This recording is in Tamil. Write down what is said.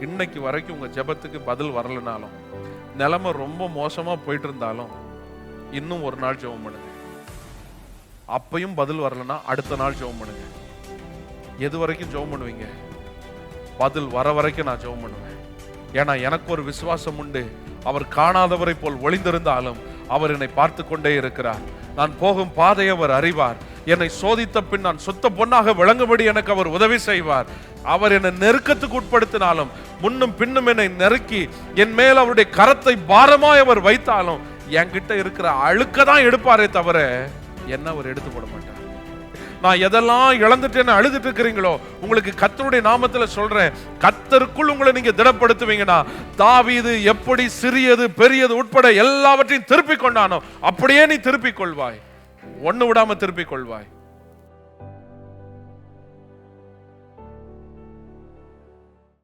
இன்னைக்கு வரைக்கும் உங்க ஜெபத்துக்கு பதில் வரலனாலும், நிலைமை ரொம்ப மோசமா போயிட்டு இருந்தாலும், இன்னும் ஒரு நாள் ஜெபம் பண்ணுங்க. அப்பையும் பதில் வரலன்னா அடுத்த நாள் ஜெபம் பண்ணுங்க. எது வரைக்கும் ஜெபம் பண்ணுவீங்க? பதில் வர வரைக்கும் நான் ஜெபம் பண்ணுவேன். ஏன்னா எனக்கு ஒரு விசுவாசம் உண்டு. அவர் காணாதவரை போல் ஒளிந்திருந்தாலும் அவர் என்னை பார்த்து கொண்டே இருக்கிறார். நான் போகும் பாதையை அவர் அறிவார். என்னை சோதித்த பின் நான் சுத்த பொன்னாக விளங்கும்படி எனக்கு அவர் உதவி செய்வார். அவர் என்னை நெருக்கத்துக்கு உட்படுத்தினாலும், முன்னும் பின்னும் என்னை நெருக்கி என் மேல் அவருடைய கரத்தை பாரமாய் அவர் வைத்தாலும், என்கிட்ட இருக்கிற அழுக்க தான் எடுப்பாரே தவிர என்ன அவர் எடுத்து போட மாட்டார். நான் எதெல்லாம் இழந்துட்டேன்னு அழுதுட்டு இருக்கிறீங்களோ, உங்களுக்கு கர்த்தருடைய நாமத்துல சொல்றேன், கர்த்தருக்குள் உங்களை நீங்க திடப்படுத்துவீங்கன்னா, தாவீது எப்படி சிறியது பெரியது உட்பட எல்லாவற்றையும் திருப்பிக் கொண்டானோ அப்படியே நீ திருப்பிக் கொள்வாய். ஒண்ணு விடாம திருப்பிக் கொள்வாய்.